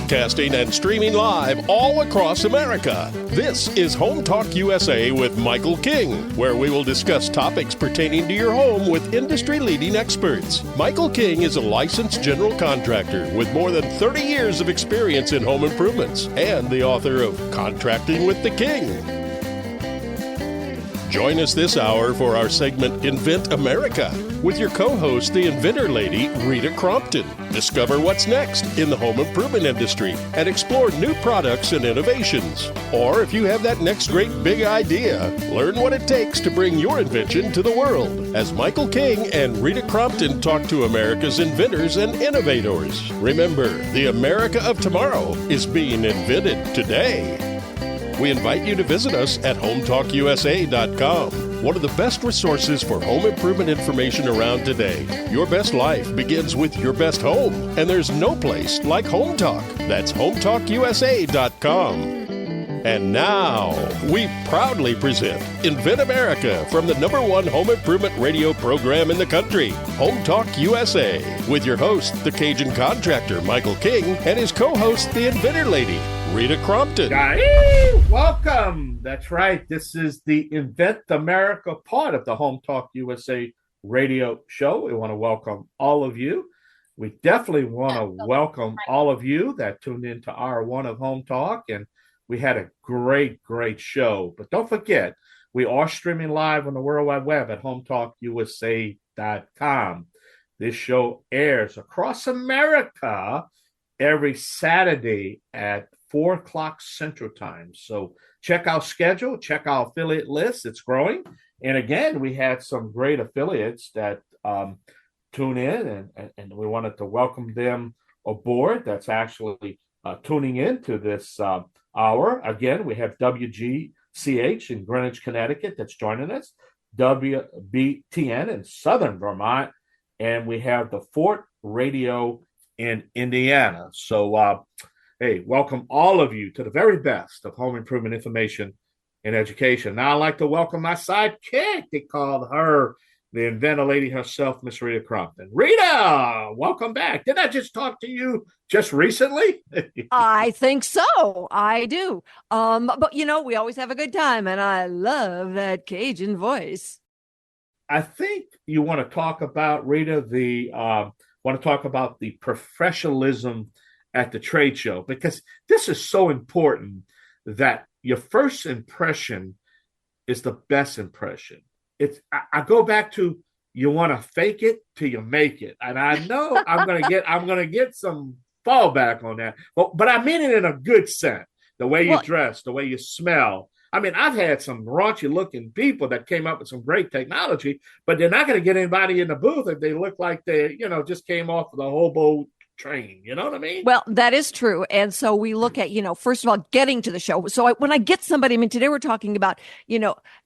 broadcasting and streaming live all across America. This is HomeTalkUSA with Michael King, where we will discuss topics pertaining to your home with industry-leading experts. Michael King is a licensed general contractor with more than 30 years of experience in home improvements and the author of Contracting with the King. Join us this hour for our segment Invent America with your co-host, the Inventor Lady, Rita Crompton. Discover what's next in the home improvement industry and explore new products and innovations. Or if you have that next great big idea, learn what it takes to bring your invention to the world as Michael King and Rita Crompton talk to America's inventors and innovators. Remember, the America of tomorrow is being invented today. We invite you to visit us at HomeTalkUSA.com, one of the best resources for home improvement information around today. Your best life begins with your best home, and there's no place like Home Talk. That's HomeTalkUSA.com. And now, we proudly present Invent America from the #1 home improvement radio program in the country, Home Talk USA, with your host, the Cajun contractor, Michael King, and his co-host, the Inventor Lady, Rita Crompton. Welcome. That's right. This is the Invent America part of the Home Talk USA radio show. We want to welcome all of you. We definitely want to welcome all of you that tuned into hour one of Home Talk, and we had a great show. But don't forget, we are streaming live on the World Wide Web at HomeTalkUSA.com. This show airs across America every Saturday at 4 o'clock Central Time. So check our schedule, check our affiliate list. It's growing. And again, we had some great affiliates that tune in, and we wanted to welcome them aboard. That's actually tuning in to this hour. Again, we have WGCH in Greenwich, Connecticut that's joining us, WBTN in Southern Vermont, and we have the Fort Radio in Indiana. So, hey, welcome all of you to the very best of home improvement information and education. Now I'd like to welcome my sidekick. They called her the Inventor Lady herself, Miss Rita Crompton. Rita, welcome back. Didn't I just talk to you just recently? I think so. I do. But, you know, we always have a good time, and I love that Cajun voice. I think you want to talk about, Rita, the professionalism at the trade show, because this is so important that your first impression is the best impression. I go back to, you want to fake it till you make it, and I know I'm gonna get some fallback on that, but I mean it in a good sense. The way you dress, the way you smell. I mean, I've had some raunchy looking people that came up with some great technology, but they're not going to get anybody in the booth if they look like they, just came off of the hobo train. You know what I mean? Well, that is true. And so we look at, first of all, getting to the show. So when I get somebody, today we're talking about,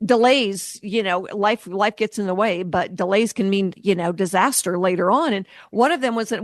delays, life gets in the way, but delays can mean, disaster later on. And one of them was that,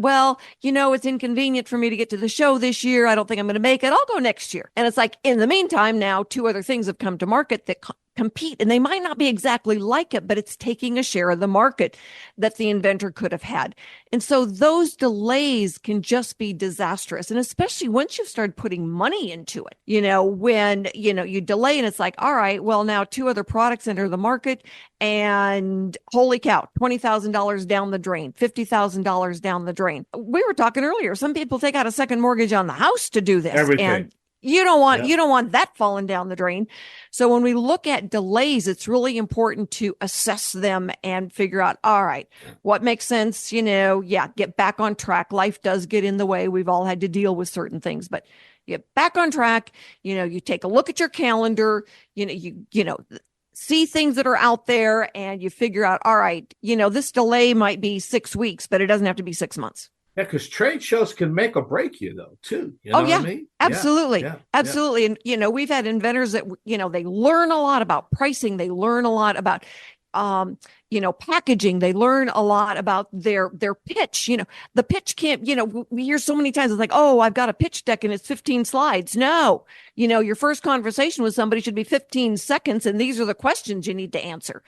it's inconvenient for me to get to the show this year. I don't think I'm going to make it. I'll go next year. And it's like, in the meantime, now 2 other things have come to market that compete, and they might not be exactly like it, but it's taking a share of the market that the inventor could have had. And so those delays can just be disastrous. And especially once you've started putting money into it, when, you delay and it's like, all right, well, now 2 other products enter the market and holy cow, $20,000 down the drain, $50,000 down the drain. We were talking earlier, some people take out a second mortgage on the house to do this. Everything. And you don't want that falling down the drain. So when we look at delays, it's really important to assess them and figure out, all right, what makes sense, get back on track. Life does get in the way. We've all had to deal with certain things, but get back on track. You take a look at your calendar, see things that are out there, and you figure out, all right, this delay might be 6 weeks, but it doesn't have to be 6 months. Yeah, because trade shows can make or break you, though, too. You know what I mean? Absolutely. Yeah. Absolutely. And, we've had inventors that, they learn a lot about pricing. They learn a lot about packaging. They learn a lot about their pitch. The pitch can't, we hear so many times, it's like, oh, I've got a pitch deck and it's 15 slides. No, your first conversation with somebody should be 15 seconds. And these are the questions you need to answer.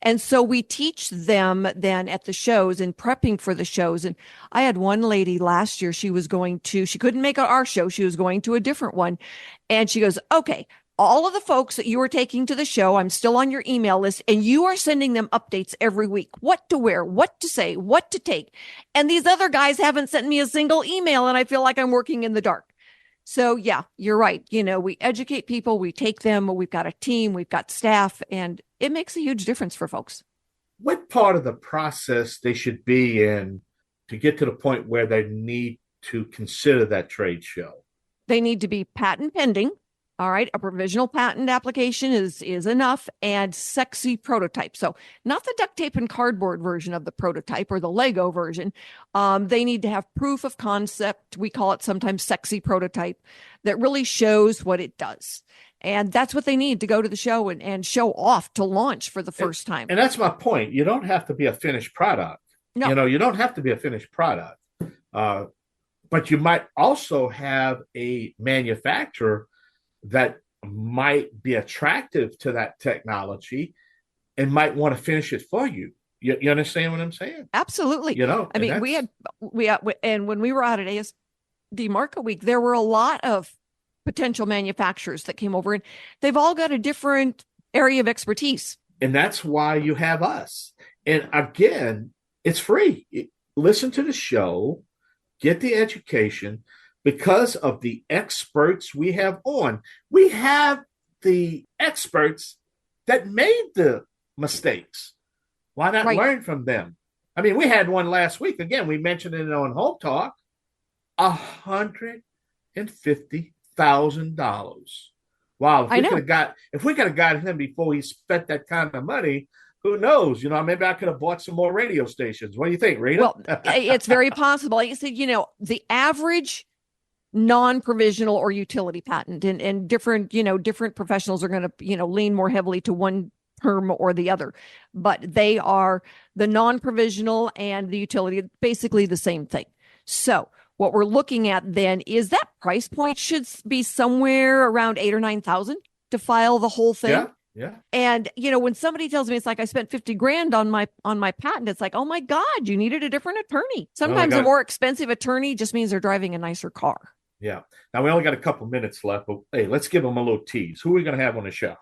And so we teach them then at the shows and prepping for the shows. And I had one lady last year, she couldn't make our show. She was going to a different one. And she goes, okay, all of the folks that you are taking to the show, I'm still on your email list, and you are sending them updates every week, what to wear, what to say, what to take. And these other guys haven't sent me a single email, and I feel like I'm working in the dark. So yeah, you're right. We educate people, we take them, we've got a team, we've got staff, and it makes a huge difference for folks. What part of the process they should be in to get to the point where they need to consider that trade show? They need to be patent pending. All right. A provisional patent application is enough, and sexy prototype. So not the duct tape and cardboard version of the prototype or the Lego version. They need to have proof of concept. We call it sometimes sexy prototype that really shows what it does. And that's what they need to go to the show and show off to launch for the first time. And that's my point. You don't have to be a finished product. No. You don't have to be a finished product. But you might also have a manufacturer that might be attractive to that technology and might want to finish it for you. You understand what I'm saying? Absolutely. I mean, and when we were out at ASD Market Week, there were a lot of potential manufacturers that came over, and they've all got a different area of expertise. And that's why you have us. And again, it's free. Listen to the show, get the education. Because of the experts we have on. We have the experts that made the mistakes. Why not learn from them? I mean, we had one last week. Again, we mentioned it on Home Talk. $150,000. Wow! If we could have got him before he spent that kind of money, who knows? Maybe I could have bought some more radio stations. What do you think, Rita? Well, it's very possible. Like you said, the average non-provisional or utility patent and different professionals are going to, lean more heavily to one term or the other, but they are the non-provisional and the utility, basically the same thing. So what we're looking at then is that price point should be somewhere around 8,000 or 9,000 to file the whole thing. Yeah. And, when somebody tells me it's like I spent 50 grand on my patent, it's like, oh my God, you needed a different attorney. Sometimes a more expensive attorney just means they're driving a nicer car. Yeah. Now we only got a couple minutes left, but hey, let's give them a little tease. Who are we going to have on the show?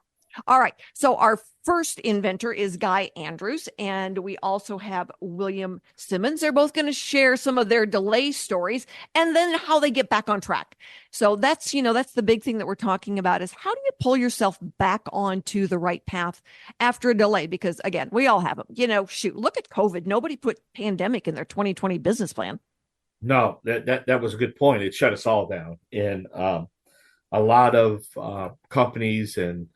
All right. So our first inventor is Guy Andrews, and we also have William Simmons. They're both going to share some of their delay stories and then how they get back on track. So that's the big thing that we're talking about is how do you pull yourself back onto the right path after a delay? Because again, we all have them. Look at COVID. Nobody put pandemic in their 2020 business plan. No, that was a good point. It shut us all down. And a lot of companies and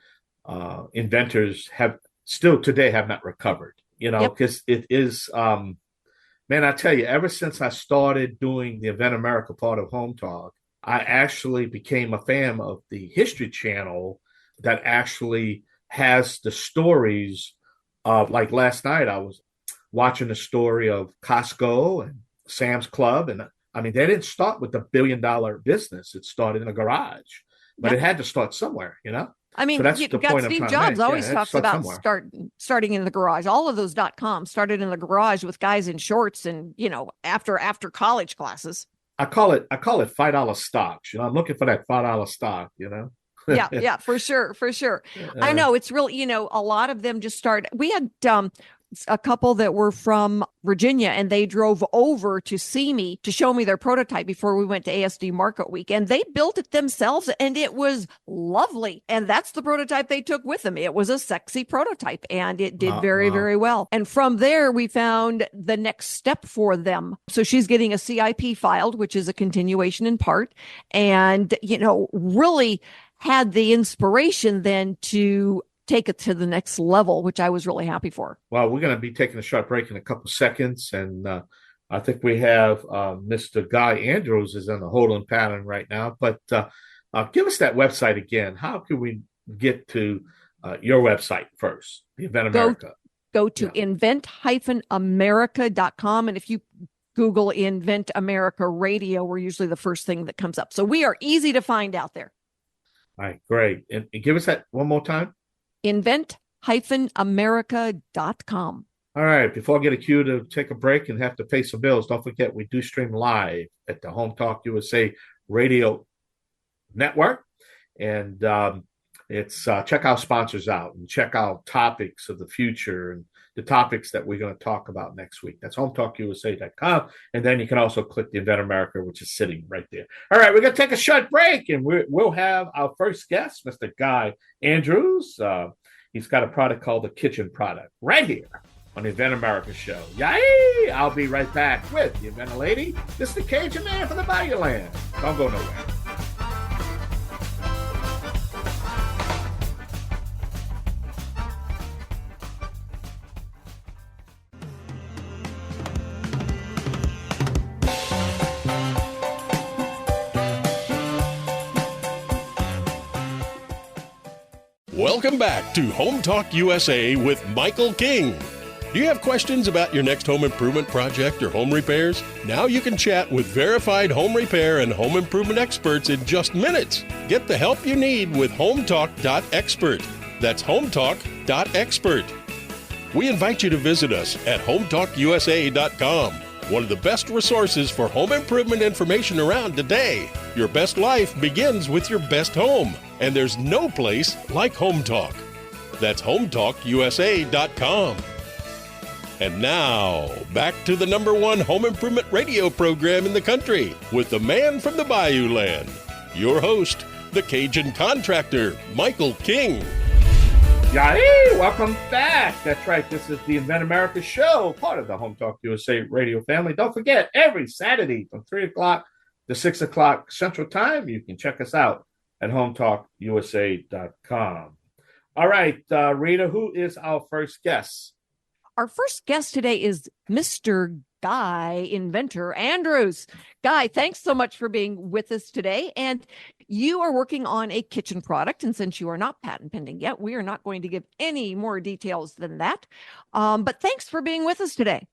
inventors have not recovered, because it is, man, I tell you, ever since I started doing the Invent America part of Home Talk, I actually became a fan of the History Channel that actually has the stories of, like last night, I was watching the story of Costco and Sam's Club. And I mean, they didn't start with the $1 billion business. It started in a garage, but it had to start somewhere, I mean, so you got Steve Jobs always talks about starting in the garage. All of those .com started in the garage with guys in shorts and, after college classes. I call it $5 stocks. I'm looking for that $5 stock, Yeah, for sure. I know it's really, a lot of them just start. We had a couple that were from Virginia, and they drove over to see me to show me their prototype before we went to ASD Market Week, and they built it themselves, and it was lovely. And that's the prototype they took with them. It was a sexy prototype, and it did very well. And from there, we found the next step for them. So she's getting a CIP filed, which is a continuation in part, and really had the inspiration then to take it to the next level, which I was really happy for. Well, we're going to be taking a short break in a couple seconds. And I think we have Mr. Guy Andrews is in the holding pattern right now. But give us that website again. How can we get to your website first, the Invent America? go to invent-america.com. And if you Google Invent America Radio, we're usually the first thing that comes up. So we are easy to find out there. All right, great. And give us that one more time. Invent-america.com. All right, before I get a cue to take a break and have to pay some bills, don't forget we do stream live at the Home Talk USA Radio Network. And it's check our sponsors out and check out topics of the future and the topics that we're going to talk about next week. That's HomeTalkUSA.com. And then you can also click the Invent America, which is sitting right there. All right, we're going to take a short break, and we'll have our first guest, Mr. Guy Andrews. He's got a product called the Kitchen Product right here on the Invent America show. Yay! I'll be right back with the Inventor Lady. This is the Cajun Man from the Bayou Land. Don't go nowhere. Welcome back to Home Talk USA with Michael King. Do you have questions about your next home improvement project or home repairs? Now you can chat with verified home repair and home improvement experts in just minutes. Get the help you need with HomeTalk.expert. That's HomeTalk.expert. We invite you to visit us at HomeTalkUSA.com, one of the best resources for home improvement information around today. Your best life begins with your best home, and there's no place like Home Talk. That's HomeTalkUSA.com. And now, back to the #1 home improvement radio program in the country with the man from the Bayou Land, your host, the Cajun contractor, Michael King. Yay! Welcome back. That's right. This is the Invent America show, part of the Home Talk USA radio family. Don't forget, every Saturday from 3 o'clock to 6 o'clock Central Time, you can check us out at HomeTalkUSA.com. All right, Rita, who is our first guest? Our first guest today is Mr. Guy Inventor Andrews. Guy, thanks so much for being with us today. And you are working on a kitchen product. And since you are not patent pending yet, we are not going to give any more details than that. But thanks for being with us today.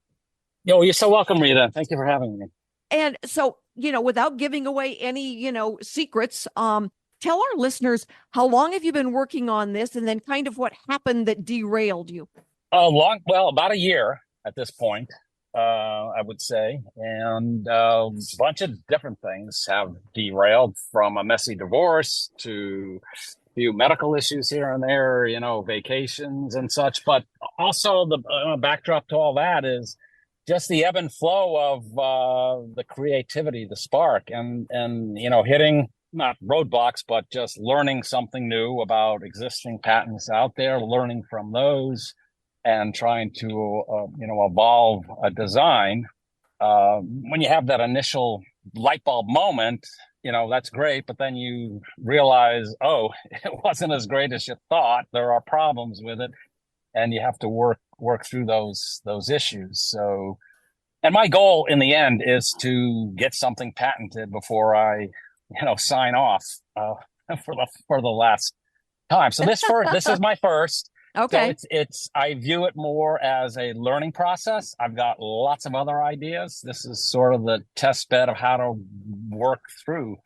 You're so welcome, Rita. Thank you for having me. And so, without giving away any, secrets, tell our listeners, how long have you been working on this? And then kind of what happened that derailed you? About a year at this point, I would say. And a bunch of different things have derailed, from a messy divorce to a few medical issues here and there, vacations and such. But also the backdrop to all that is just the ebb and flow of the creativity, the spark, and hitting not roadblocks, but just learning something new about existing patents out there, learning from those, and trying to, evolve a design. When you have that initial light bulb moment, that's great, but then you realize, it wasn't as great as you thought. There are problems with it, and you have to work through those issues. So, and my goal in the end is to get something patented before I, sign off for the last time. So this is my first. Okay. So I view it more as a learning process. I've got lots of other ideas. This is sort of the test bed of how to work through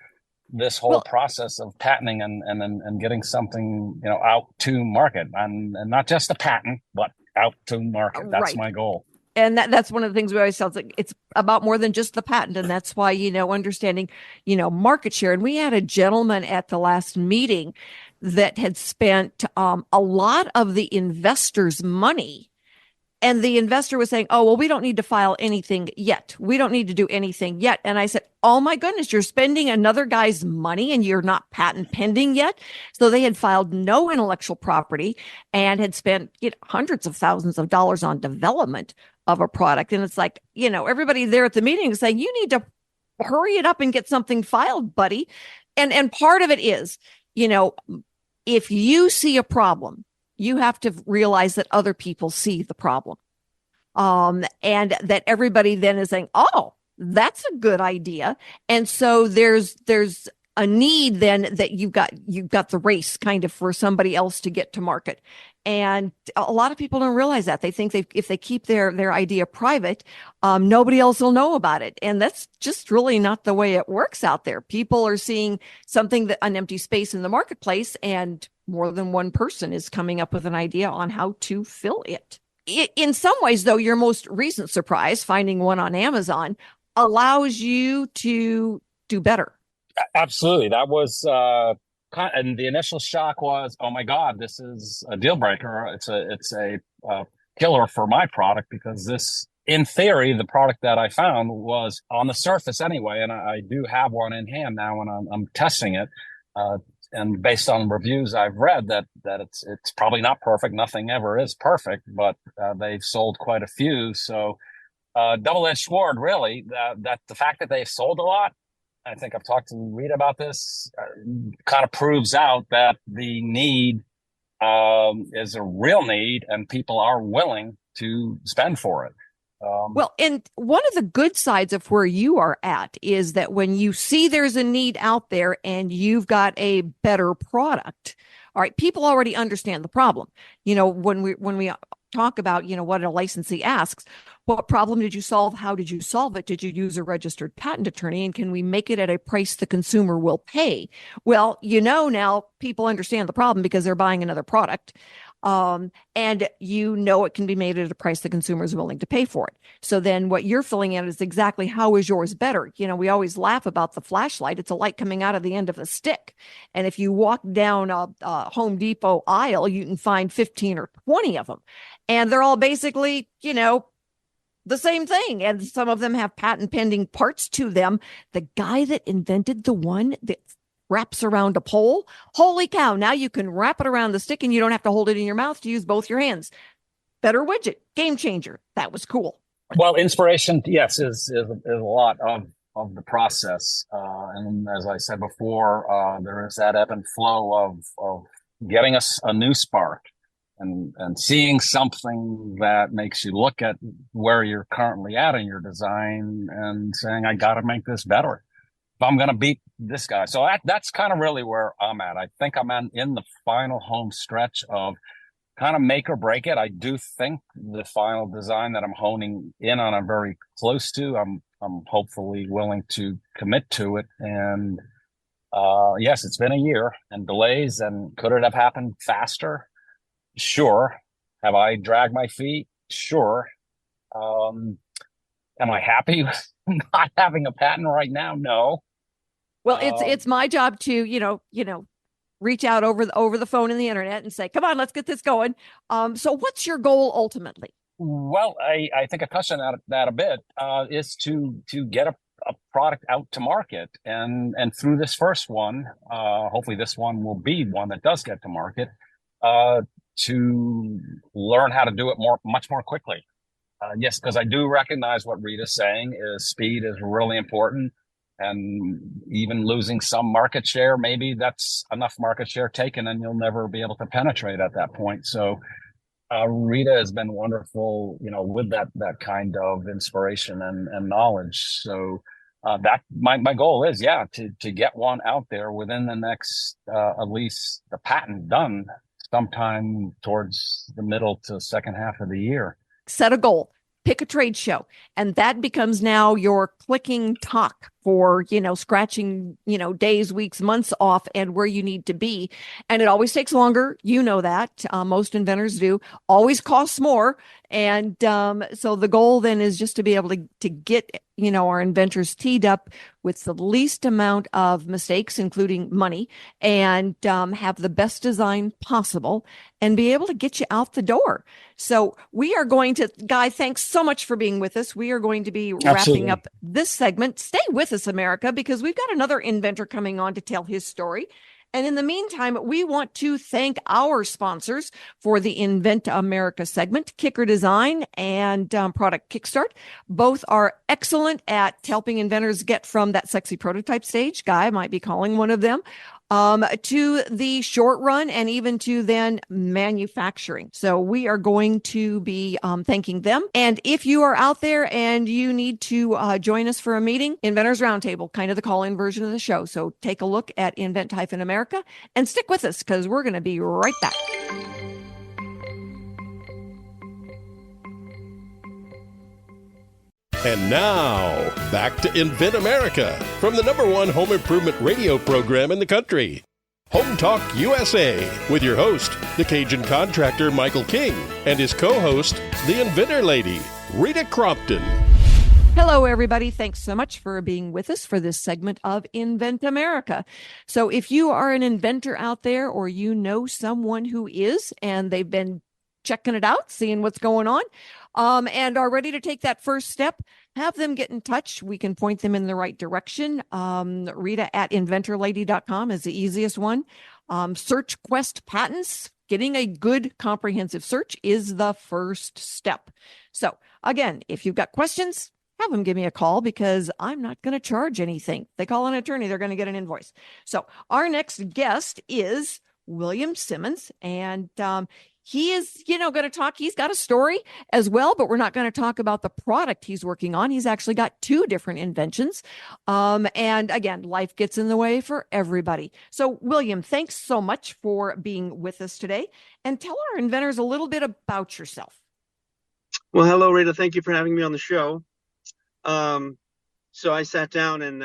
this whole process of patenting and getting something, out to market, and not just a patent, but out to market. That's my goal. And that's one of the things we always tell. It's about more than just the patent. And that's why, understanding, market share. And we had a gentleman at the last meeting that had spent a lot of the investors' money. And the investor was saying, we don't need to file anything yet. We don't need to do anything yet. And I said, oh my goodness, you're spending another guy's money and you're not patent pending yet. So they had filed no intellectual property and had spent hundreds of thousands of dollars on development of a product. And it's like, everybody there at the meeting is saying, you need to hurry it up and get something filed, buddy. And part of it is, if you see a problem, you have to realize that other people see the problem. And that everybody then is saying, that's a good idea. And so there's a need, then that you've got the race kind of for somebody else to get to market. And a lot of people don't realize that. They think if they keep their idea private, nobody else will know about it. And that's just really not the way it works out there. People are seeing an empty space in the marketplace, and more than one person is coming up with an idea on how to fill it. In some ways, though, your most recent surprise, finding one on Amazon, allows you to do better. Absolutely. That was, and the initial shock was, oh my God, this is a deal breaker. It's a killer for my product, because this, in theory, the product that I found was on the surface anyway. And I do have one in hand now, and I'm testing it. And based on reviews I've read, that it's probably not perfect. Nothing ever is perfect, but they've sold quite a few. So double-edged sword, really, that the fact that they've sold a lot, I think I've talked to Rita about this, kind of proves out that the need is a real need, and people are willing to spend for it. Well, and one of the good sides of where you are at is that when you see there's a need out there and you've got a better product, all right, people already understand the problem. When we talk about, what a licensee asks, what problem did you solve? How did you solve it? Did you use a registered patent attorney? And can we make it at a price the consumer will pay? Well, now people understand the problem because they're buying another product. And it can be made at a price the consumer is willing to pay for it. So then what you're filling in is exactly how is yours better. We always laugh about the flashlight. It's a light coming out of the end of a stick. And if you walk down a Home Depot aisle, you can find 15 or 20 of them. And they're all basically, the same thing. And some of them have patent pending parts to them. The guy that invented the one that wraps around a pole, holy cow, now you can wrap it around the stick and you don't have to hold it in your mouth to use both your hands. Better widget, game changer. That was cool. Well, inspiration, yes, is a lot of the process. And as I said before, there is that ebb and flow of getting us a new spark and seeing something that makes you look at where you're currently at in your design and saying, I got to make this better if I'm going to beat this guy. So that's kind of really where I'm at. I think I'm in the final home stretch of kind of make or break it. I do think the final design that I'm honing in on, I'm very close to. I'm hopefully willing to commit to it. And yes, it's been a year and delays. And could it have happened faster? Sure. Have I dragged my feet? Sure. Am I happy with not having a patent right now? No. Well, it's my job to, reach out over the phone and the internet and say, come on, let's get this going. So what's your goal ultimately? Well, I think I touched on that a bit, is to get a product out to market. And through this first one, hopefully this one will be one that does get to market, to learn how to do it much more quickly. Yes, because I do recognize what Rita's saying is speed is really important. And even losing some market share, maybe that's enough market share taken and you'll never be able to penetrate at that point. So Rita has been wonderful, with that kind of inspiration and knowledge. So that my goal is, to get one out there within the next, at least the patent done sometime towards the middle to second half of the year. Set a goal. Pick a trade show, and that becomes now your clicking talk for, scratching, days, weeks, months off and where you need to be. And it always takes longer. That most inventors do, always costs more. And so the goal then is just to be able to get, our inventors teed up with the least amount of mistakes, including money, and have the best design possible and be able to get you out the door. So we are going to, Guy, thanks so much for being with us. We are going to be wrapping up this segment. Stay with us, America, because we've got another inventor coming on to tell his story. And in the meantime, we want to thank our sponsors for the Invent America segment, Kicker Design and Product Kickstart. Both are excellent at helping inventors get from that sexy prototype stage. Guy might be calling one of them to the short run and even to then manufacturing. So we are going to be thanking them. And if you are out there and you need to join us for a meeting, Inventors Roundtable, kind of the call-in version of the show. So take a look at Invent-America and stick with us because we're going to be right back. And now, back to Invent America from the #1 home improvement radio program in the country. Home Talk USA with your host, the Cajun contractor Michael King, and his co-host, the Inventor Lady, Rita Crompton. Hello, everybody. Thanks so much for being with us for this segment of Invent America. So if you are an inventor out there or you know someone who is, and they've been checking it out, seeing what's going on, and are ready to take that first step, have them get in touch. We can point them in the right direction. Rita at inventorlady.com is the easiest one. Search Quest Patents. Getting a good comprehensive search is the first step. So again, if you've got questions, have them give me a call because I'm not going to charge anything. They call an attorney, they're going to get an invoice. So our next guest is William Simmons, and he is, going to talk. He's got a story as well, but we're not going to talk about the product he's working on. He's actually got 2 different inventions. And again, life gets in the way for everybody. So William, thanks so much for being with us today, and tell our inventors a little bit about yourself. Well, hello, Rita. Thank you for having me on the show. So I sat down and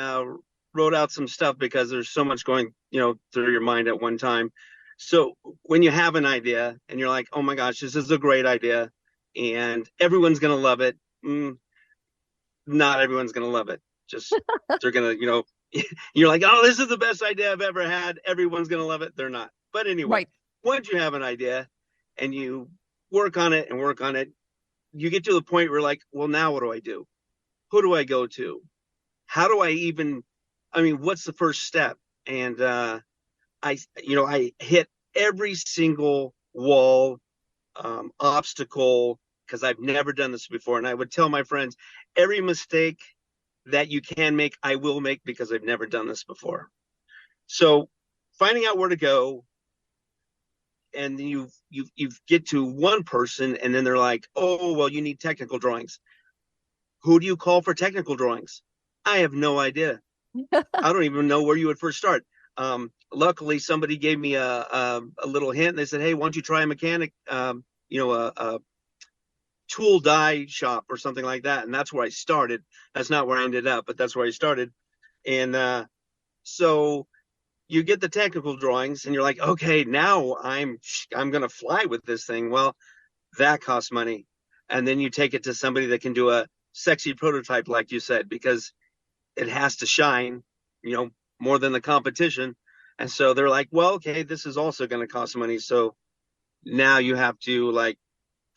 wrote out some stuff because there's so much going, through your mind at one time. So when you have an idea and you're like, oh my gosh, this is a great idea and everyone's going to love it. Not everyone's going to love it. Just they're going to, you're like, oh, this is the best idea I've ever had. Everyone's going to love it. They're not. But anyway, right. Once you have an idea and you work on it, you get to the point where you're like, well, now what do I do? Who do I go to? How do what's the first step? And I hit every single wall, obstacle, because I've never done this before. And I would tell my friends, every mistake that you can make, I will make because I've never done this before. So finding out where to go, and you get to one person and then they're like, oh, well, you need technical drawings. Who do you call for technical drawings? I have no idea. I don't even know where you would first start. Luckily, somebody gave me a little hint. They said, hey, why don't you try a mechanic, a tool die shop or something like that. And that's where I started. That's not where I ended up, but that's where I started. And so you get the technical drawings and you're like, okay, now I'm going to fly with this thing. Well, that costs money. And then you take it to somebody that can do a sexy prototype, like you said, because it has to shine, more than the competition. And so they're like, well, okay, this is also going to cost money. So now you have to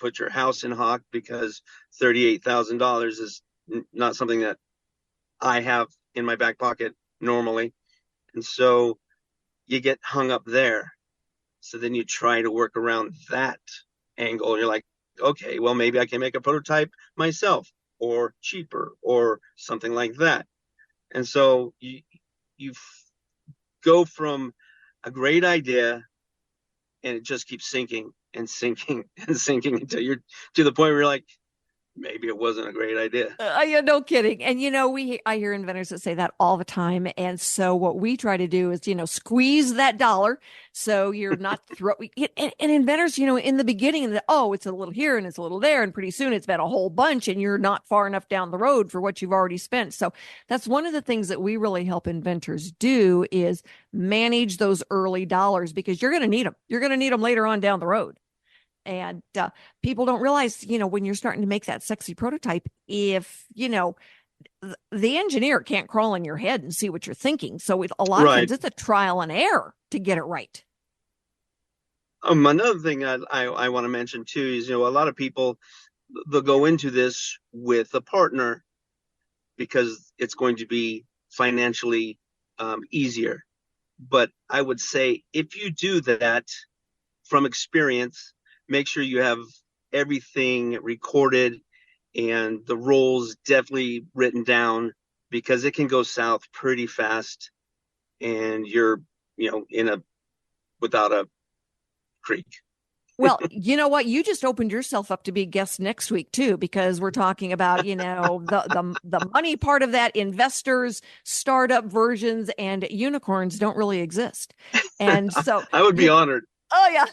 put your house in hock because $38,000 is not something that I have in my back pocket normally. And so you get hung up there. So then you try to work around that angle. And you're like, okay, well, maybe I can make a prototype myself or cheaper or something like that. And so you go from a great idea and it just keeps sinking and sinking and sinking until you're to the point where you're like, maybe it wasn't a great idea. Yeah, no kidding. And, I hear inventors that say that all the time. And so what we try to do is, squeeze that dollar. So you're not and inventors, in the beginning, it's a little here and it's a little there. And pretty soon it's been a whole bunch and you're not far enough down the road for what you've already spent. So that's one of the things that we really help inventors do is manage those early dollars because you're going to need them. You're going to need them later on down the road. And people don't realize, when you're starting to make that sexy prototype, if, the engineer can't crawl in your head and see what you're thinking. So a lot of times it's a trial and error to get it right. Another thing I want to mention, too, is, a lot of people, they'll go into this with a partner because it's going to be financially easier. But I would say if you do that from experience, make sure you have everything recorded and the roles definitely written down because it can go south pretty fast and you're without a creek. Well, you know what? You just opened yourself up to be a guest next week too, because we're talking about, the money part of that, investors, startup versions, and unicorns don't really exist. And so I would be honored. oh yeah.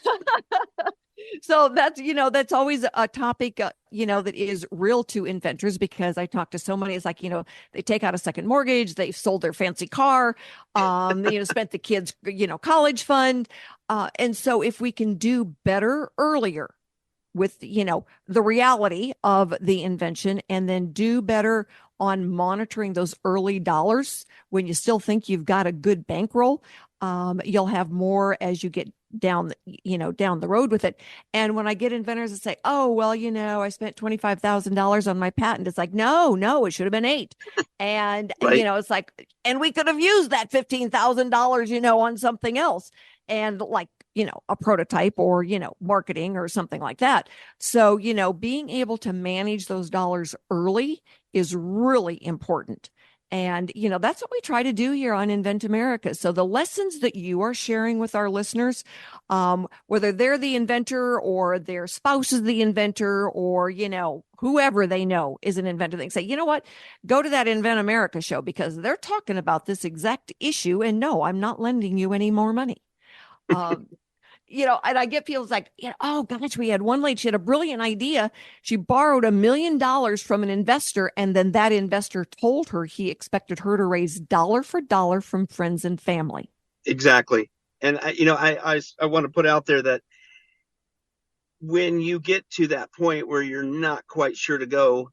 So that's always a topic, that is real to inventors, because I talk to so many. It's like, they take out a second mortgage, they've sold their fancy car, spent the kids, college fund. And so if we can do better earlier with, the reality of the invention, and then do better on monitoring those early dollars when you still think you've got a good bankroll, you'll have more as you get down the road with it. And when I get inventors that say, oh, well, I spent $25,000 on my patent, it's like, no, it should have been 8. And, right. It's like, and we could have used that $15,000, on something else. And like, a prototype or, marketing or something like that. So, being able to manage those dollars early is really important. And, that's what we try to do here on Invent America. So the lessons that you are sharing with our listeners, whether they're the inventor or their spouse is the inventor, or, whoever they know is an inventor, they say, you know what, go to that Invent America show, because they're talking about this exact issue. And no, I'm not lending you any more money. And I get people like, oh gosh, we had one lady, she had a brilliant idea. She borrowed $1 million from an investor, and then that investor told her he expected her to raise dollar for dollar from friends and family. Exactly. And I want to put out there that when you get to that point where you're not quite sure to go,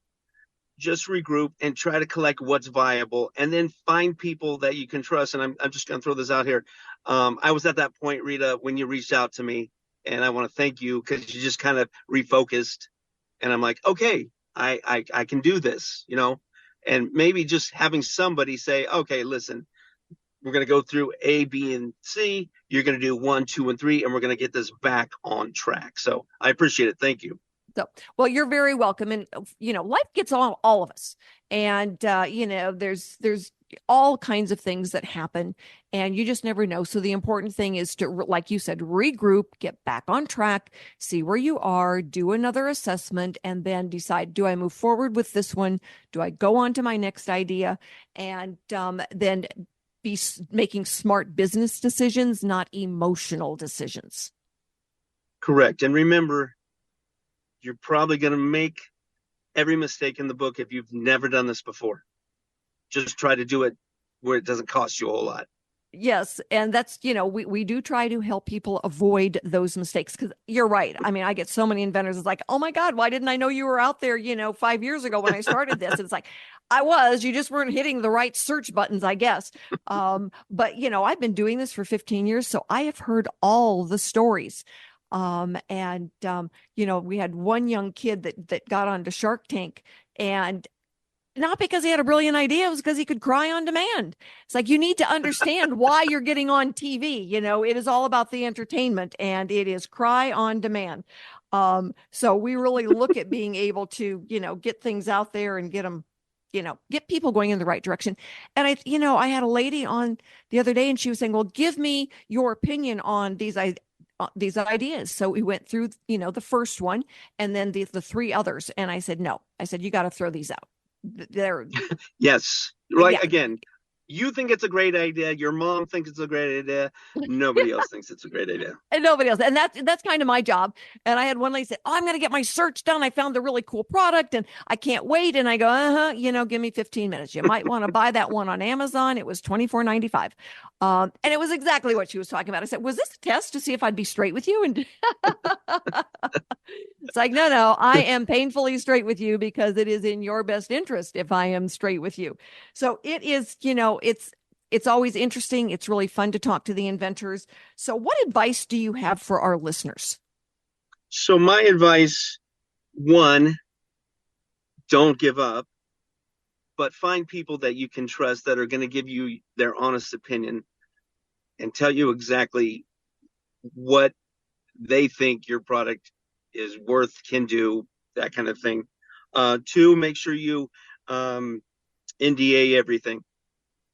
just regroup and try to collect what's viable, and then find people that you can trust. And I'm just going to throw this out here. I was at that point, Rita, when you reached out to me, and I want to thank you, because you just kind of refocused. And I'm like, okay, I can do this, and maybe just having somebody say, okay, listen, we're going to go through A, B, and C. You're going to do 1, 2, and 3, and we're going to get this back on track. So I appreciate it. Thank you. So, well, you're very welcome. And, life gets all of us. And, there's all kinds of things that happen, and you just never know. So the important thing is to, like you said, regroup, get back on track, see where you are, do another assessment, and then decide, do I move forward with this one? Do I go on to my next idea? And then be making smart business decisions, not emotional decisions. Correct. And remember, you're probably going to make every mistake in the book if you've never done this before. Just try to do it where it doesn't cost you a whole lot. Yes. And that's, we do try to help people avoid those mistakes, because you're right. I mean, I get so many inventors. It's like, oh my God, why didn't I know you were out there, 5 years ago when I started this? It's like, you just weren't hitting the right search buttons, I guess. But, I've been doing this for 15 years. So I have heard all the stories. We had one young kid that got onto Shark Tank, and not because he had a brilliant idea, it was because he could cry on demand. It's like, you need to understand why you're getting on TV. It is all about the entertainment, and it is cry on demand. So we really look at being able to, get things out there and get them, get people going in the right direction. And I had a lady on the other day, and she was saying, well, give me your opinion on these ideas. So we went through, the first one, and then the 3 others. And I said, no, you got to throw these out. Yes. Right. Yeah. Again, you think it's a great idea. Your mom thinks it's a great idea. Nobody else thinks it's a great idea. And nobody else. And that's kind of my job. And I had one lady say, oh, I'm going to get my search done. I found a really cool product and I can't wait. And I go, give me 15 minutes. You might want to buy that one on Amazon. It was $24.95. And it was exactly what she was talking about. I said, was this a test to see if I'd be straight with you? And it's like, no, I am painfully straight with you, because it is in your best interest if I am straight with you. So it is, it's always interesting. It's really fun to talk to the inventors. So what advice do you have for our listeners? So my advice, 1, don't give up, but find people that you can trust that are going to give you their honest opinion and tell you exactly what they think your product is worth, can do, that kind of thing. 2, make sure you NDA everything.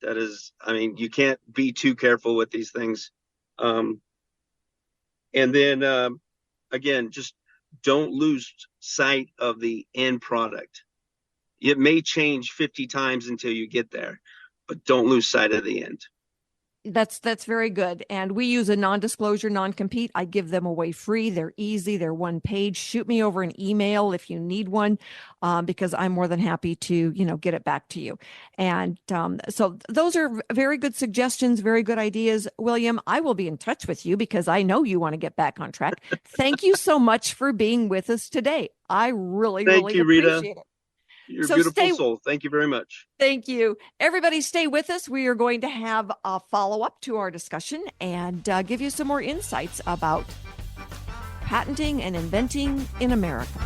That is, I mean, you can't be too careful with these things. And then again, just don't lose sight of the end product. It may change 50 times until you get there, but don't lose sight of the end. That's very good. And we use a non-disclosure, non-compete. I give them away free. They're easy. They're one page. Shoot me over an email if you need one, because I'm more than happy to, get it back to you. And so those are very good suggestions, very good ideas. William, I will be in touch with you because I know you want to get back on track. Thank you so much for being with us today. I really, Thank you, Rita. appreciate it. You're a beautiful soul. Thank you very much. Thank you. Everybody stay with us. We are going to have a follow-up to our discussion and give you some more insights about patenting and inventing in America.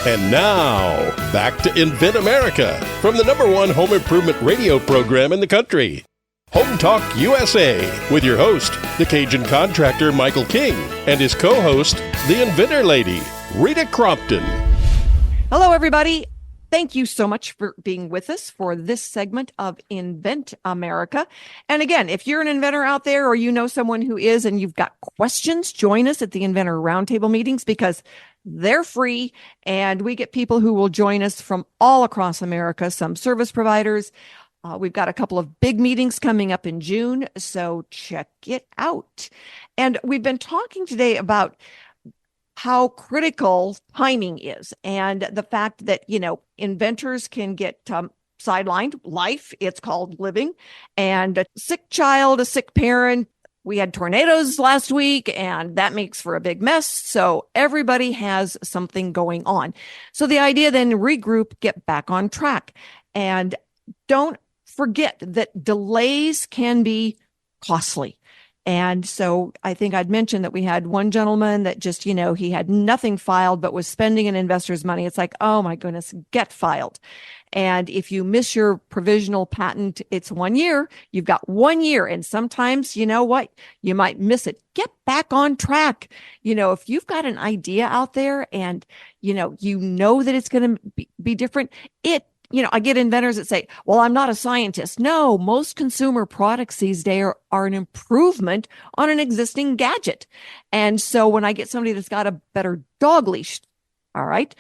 And now, back to Invent America from the #1 home improvement radio program in the country. Home Talk USA with your host, the Cajun contractor Michael King, and his co-host, the Inventor Lady, Rita Crompton. Hello, everybody. Thank you so much for being with us for this segment of Invent America. And again, if you're an inventor out there or you know someone who is and you've got questions, join us at the Inventor Roundtable meetings because they're free, and we get people who will join us from all across America, some service providers. We've got a couple of big meetings coming up in June, so check it out. And we've been talking today about how critical timing is and the fact that, inventors can get sidelined. Life, it's called living. And a sick child, a sick parent. We had tornadoes last week, and that makes for a big mess. So everybody has something going on. So the idea then, regroup, get back on track. And don't forget that delays can be costly. And so I think I'd mentioned that we had one gentleman that just, he had nothing filed, but was spending an investor's money. It's like, oh my goodness, get filed. And if you miss your provisional patent, it's 1 year. You've got 1 year. And sometimes, you know what? You might miss it. Get back on track. If you've got an idea out there and, that it's going to be different, I get inventors that say, well, I'm not a scientist. No, most consumer products these days are an improvement on an existing gadget. And so when I get somebody that's got a better dog leash, all right,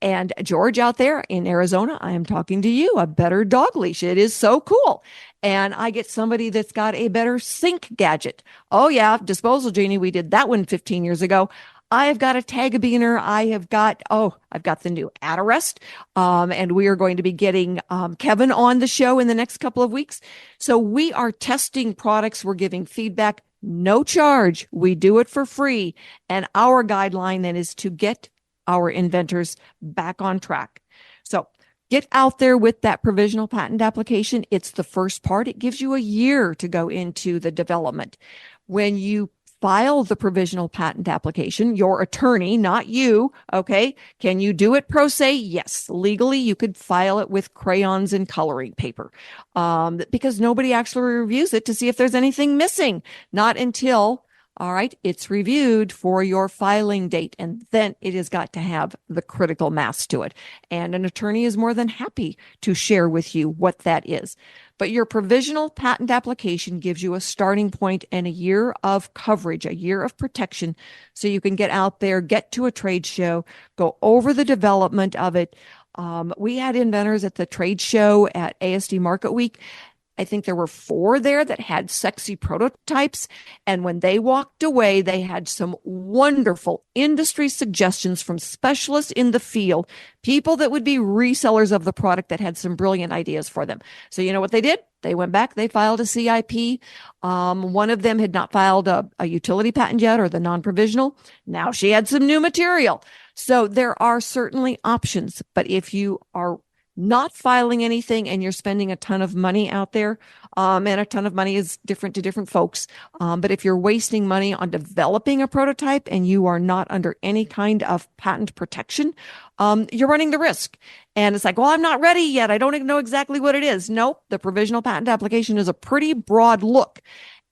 and George out there in Arizona, I am talking to you, a better dog leash. It is so cool. And I get somebody that's got a better sink gadget. Oh yeah, Disposal Genie. We did that one 15 years ago. I have got a Tagabiner. I've got the new Adarest. And we are going to be getting Kevin on the show in the next couple of weeks. So we are testing products. We're giving feedback, no charge. We do it for free. And our guideline then is to get our inventors back on track. So get out there with that provisional patent application. It's the first part. It gives you a year to go into the development. When you file the provisional patent application, your attorney, not you, okay? Can you do it pro se? Yes. Legally, you could file it with crayons and coloring paper because nobody actually reviews it to see if there's anything missing. Not until, all right, it's reviewed for your filing date, and then it has got to have the critical mass to it. And an attorney is more than happy to share with you what that is. But your provisional patent application gives you a starting point and a year of coverage, a year of protection, so you can get out there, get to a trade show, go over the development of it. We had inventors at the trade show at ASD Market Week. I think there were 4 there that had sexy prototypes. And when they walked away, they had some wonderful industry suggestions from specialists in the field, people that would be resellers of the product that had some brilliant ideas for them. So you know what they did? They went back, they filed a CIP. One of them had not filed a utility patent yet, or the non-provisional. Now she had some new material. So there are certainly options. But if you are not filing anything and you're spending a ton of money out there, and a ton of money is different to different folks. But if you're wasting money on developing a prototype and you are not under any kind of patent protection, you're running the risk. And it's like, well, I'm not ready yet. I don't know exactly what it is. Nope. The provisional patent application is a pretty broad look.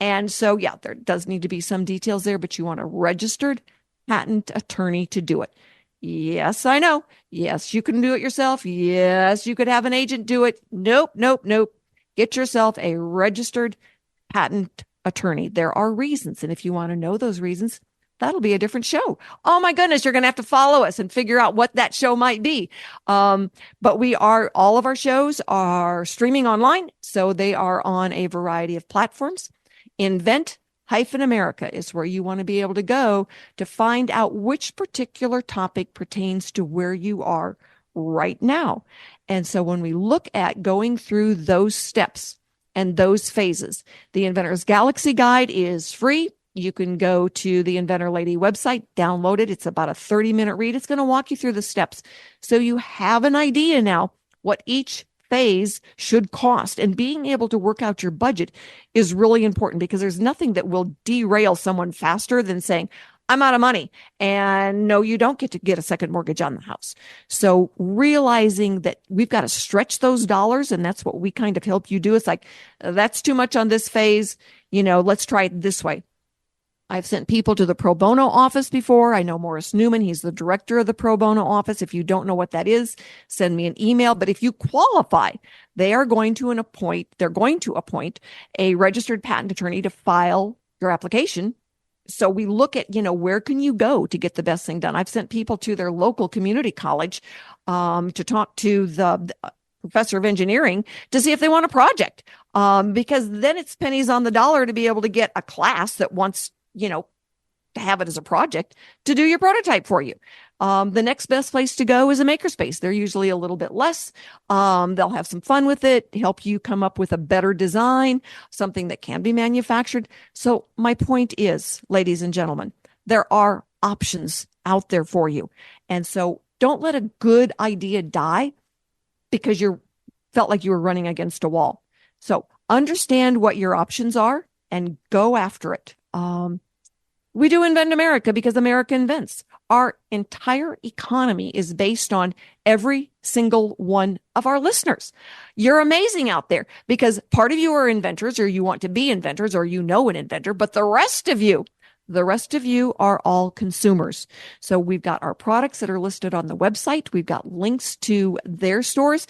And so, yeah, there does need to be some details there, but you want a registered patent attorney to do it. Yes, I know. Yes, you can do it yourself. Yes, you could have an agent do it. Nope, nope, nope. Get yourself a registered patent attorney. There are reasons. And if you want to know those reasons, that'll be a different show. Oh my goodness, you're going to have to follow us and figure out what that show might be. But all of our shows are streaming online. So they are on a variety of platforms. Invent-America is where you want to be able to go to find out which particular topic pertains to where you are right now. And so when we look at going through those steps and those phases, the Inventor's Galaxy Guide is free. You can go to the Inventor Lady website, download it. It's about a 30-minute read. It's going to walk you through the steps. So you have an idea now what each phase should cost, and being able to work out your budget is really important, because there's nothing that will derail someone faster than saying, I'm out of money. And no, you don't get to get a second mortgage on the house. So realizing that we've got to stretch those dollars, and that's what we kind of help you do. It's like, that's too much on this phase. Let's try it this way. I've sent people to the pro bono office before. I know Morris Newman. He's the director of the pro bono office. If you don't know what that is, send me an email. But if you qualify, they're going to appoint a registered patent attorney to file your application. So we look at, where can you go to get the best thing done? I've sent people to their local community college to talk to the professor of engineering to see if they want a project, because then it's pennies on the dollar to be able to get a class that wants to have it as a project to do your prototype for you. The next best place to go is a makerspace. They're usually a little bit less. They'll have some fun with it, help you come up with a better design, something that can be manufactured. So my point is, ladies and gentlemen, there are options out there for you. And so don't let a good idea die because you felt like you were running against a wall. So understand what your options are and go after it. We do Invent America because America invents. Our entire economy is based on every single one of our listeners. You're amazing out there because part of you are inventors, or you want to be inventors, or an inventor, but the rest of you are all consumers. So we've got our products that are listed on the website. We've got links to their stores.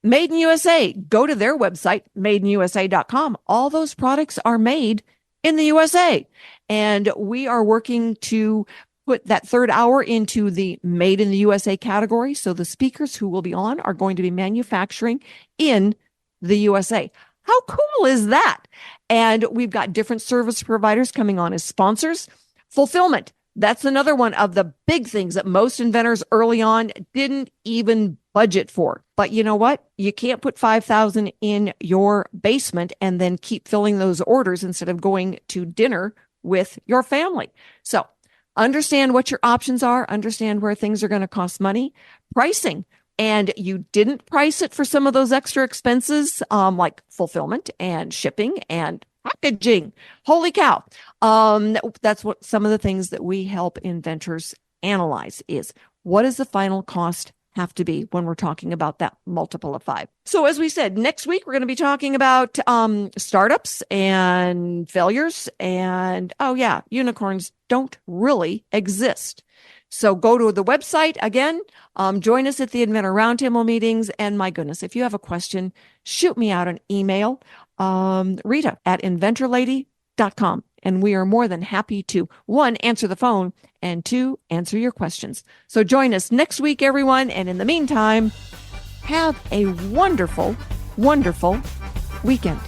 Made in USA, go to their website, madeinusa.com. All those products are made in the USA. And we are working to put that third hour into the Made in the USA category. So the speakers who will be on are going to be manufacturing in the USA. How cool is that? And we've got different service providers coming on as sponsors. Fulfillment. That's another one of the big things that most inventors early on didn't even budget for. But you know what? You can't put 5,000 in your basement and then keep filling those orders instead of going to dinner with your family. So understand what your options are, understand where things are going to cost money, pricing. And you didn't price it for some of those extra expenses, like fulfillment and shipping and packaging. Holy cow. That's what some of the things that we help inventors analyze is, what is the final cost have to be when we're talking about that multiple of 5. So as we said, next week, we're going to be talking about startups and failures. And unicorns don't really exist. So go to the website again, join us at the Inventor Roundtable meetings. And my goodness, if you have a question, shoot me out an email, Rita at inventorlady.com. And we are more than happy to, 1, answer the phone, and 2, answer your questions. So join us next week, everyone. And in the meantime, have a wonderful, wonderful weekend.